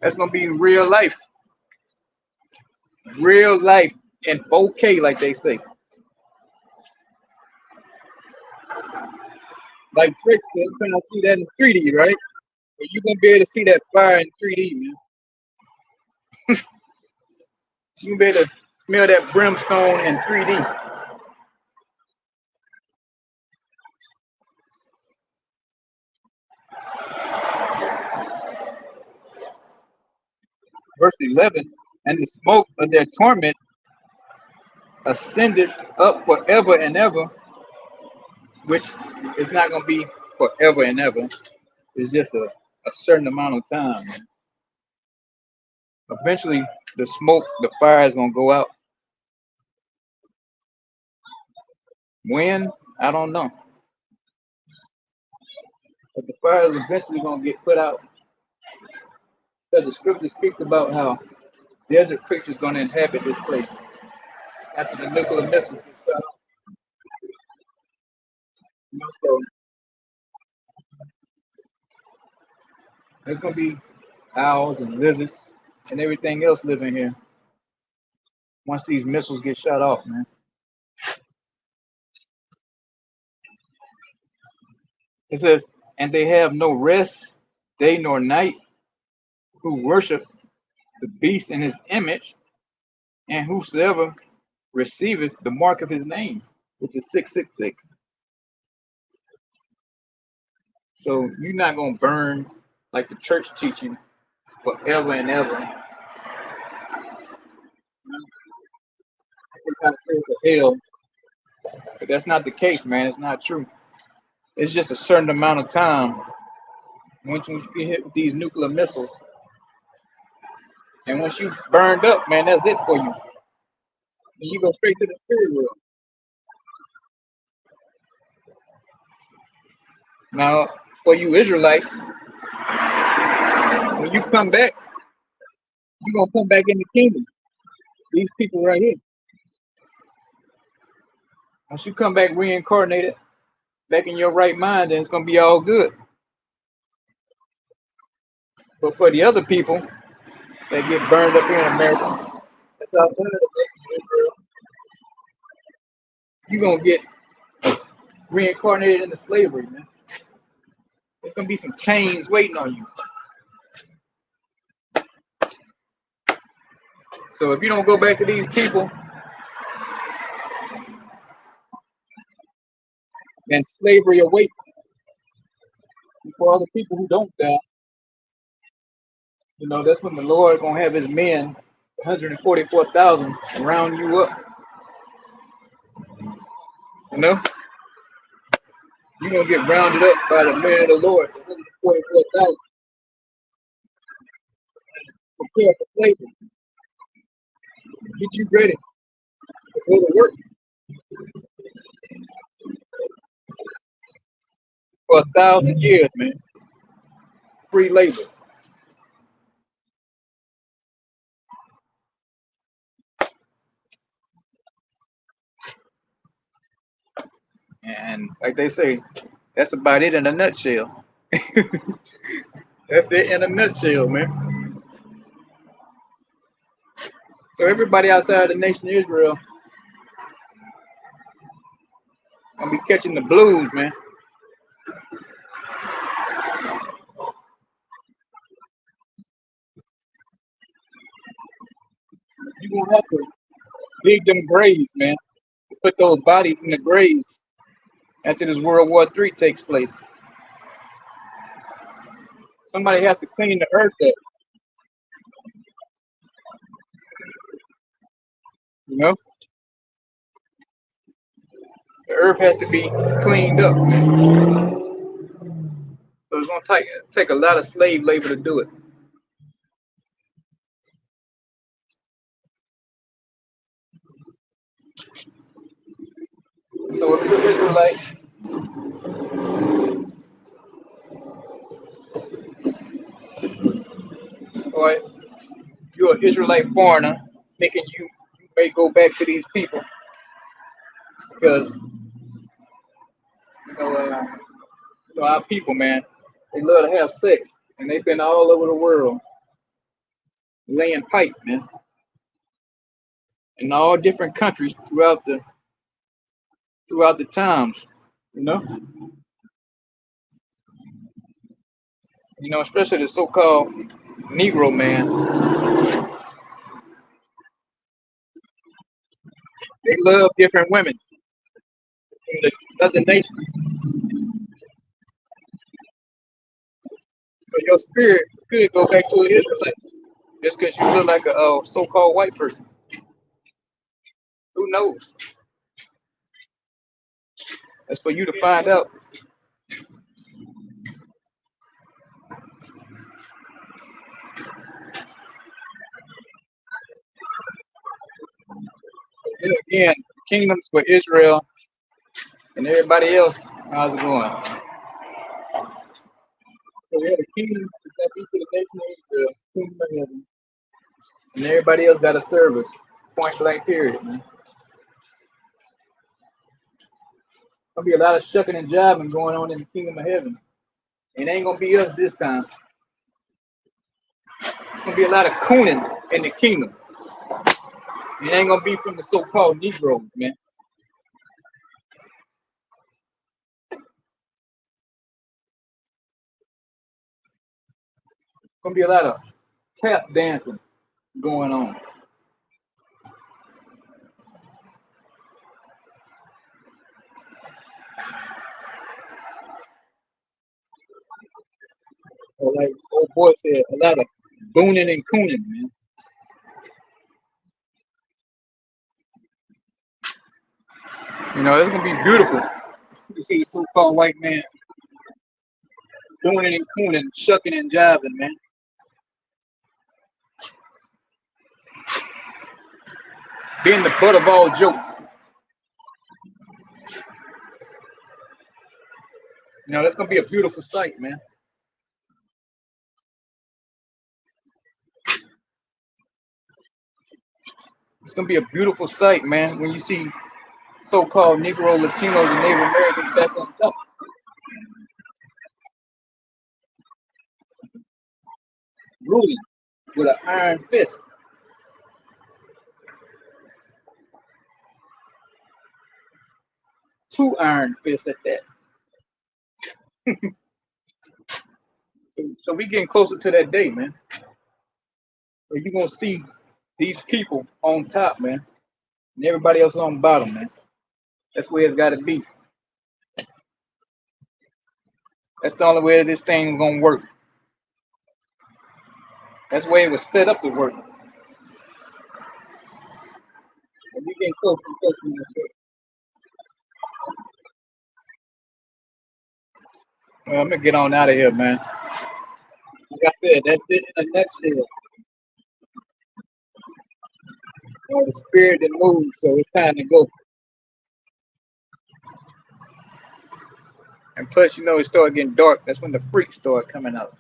That's gonna be real life in 4K, like they say. Like Trickster, I'm trying to see that in 3D, right? But you're gonna be able to see that fire in 3D, man. You gonna be able to smell that brimstone in 3D. Verse 11, and the smoke of their torment ascended up forever and ever, which is not going to be forever and ever. It's just a certain amount of time. Man. Eventually, the smoke, the fire is going to go out. When? I don't know. But the fire is eventually going to get put out. Because the scripture speaks about how desert creatures going to inhabit this place after the nuclear missiles get shot off. You know, so there's going to be owls and lizards and everything else living here once these missiles get shot off, man. It says, and they have no rest day nor night, who worship the beast in his image, and whosoever receiveth the mark of his name, which is 666. So you're not gonna burn like the church teaching forever and ever. They kind of say it's a hell, but that's not the case, man. It's not true. It's just a certain amount of time. Once you get hit with these nuclear missiles, and once you burned up, man, that's it for you. And you go straight to the spirit world. Now, for you Israelites, when you come back, you're gonna come back in the kingdom. These people right here. Once you come back reincarnated, back in your right mind, then it's gonna be all good. But for the other people that get burned up here in America, that's outside of the nation of Israel, you're gonna get reincarnated into slavery, man. There's gonna be some chains waiting on you. So if you don't go back to these people, then slavery awaits. For other people who don't die, you know, that's when the Lord gonna have his men, 144,000, round you up. You know? You're gonna get rounded up by the men of the Lord, 144,000. Prepare for slavery. Get you ready to go to work for 1,000 years, man. Free labor. And like they say, that's about it in a nutshell. That's it in a nutshell, man. So everybody outside the nation of Israel gonna be catching the blues, man. You gonna have to dig them graves, man. Put those bodies in the graves after this World War III takes place. Somebody has to clean the earth up. You know, the earth has to be cleaned up. So it's gonna take a lot of slave labor to do it. So if you're Israelite, or you're an Israelite foreigner, thinking you may go back to these people because you know, our people, man, they love to have sex, and they've been all over the world laying pipe, man, in all different countries throughout the times, you know. You know, especially the so-called Negro man. They love different women from the other nations. So your spirit could go back to an Israelite just because you look like a so-called white person. Who knows? That's for you to find out. And again, kingdoms for Israel and everybody else. How's it going? So we have a kingdom that each of the nation of Israel, kingdom of heaven, and everybody else got a service. Point blank period, man. Gonna be a lot of shucking and jiving going on in the kingdom of heaven. It ain't gonna be us this time. It's gonna be a lot of cooning in the kingdom. It ain't gonna be from the so-called Negroes, man. It's gonna be a lot of tap dancing going on. Or like old boy said, a lot of booning and cooning, man. You know, it's gonna be beautiful. You see the so-called white man doing it and cooning, shucking and jiving, man. Being the butt of all jokes. Now that's gonna be a beautiful sight, man. It's gonna be a beautiful sight, man, when you see so-called Negro, Latinos, and Native Americans back on top. Ruling with an iron fist. Two iron fists at that. So we getting closer to that day, man. Where you gonna see these people on top, man, and everybody else on the bottom, man. That's where it's gotta be. That's the only way this thing gonna work. That's the way it was set up to work. And we getting closer and closer to that day. Well, I'm gonna get on out of here, man. Like I said, that's it in a nutshell. The spirit that moves, so it's time to go. And plus, you know, it started getting dark. That's when the freaks start coming out.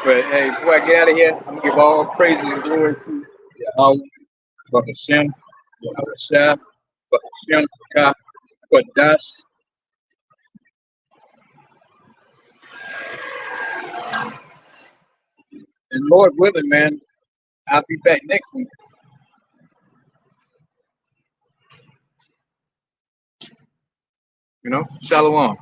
But hey, before I get out of here, I'm gonna give all praise and glory to Yahweh, Bahashem, Yahweh Shah, Bahashem, Ka, Quadash. And Lord willing, man, I'll be back next week. You know, Shalom.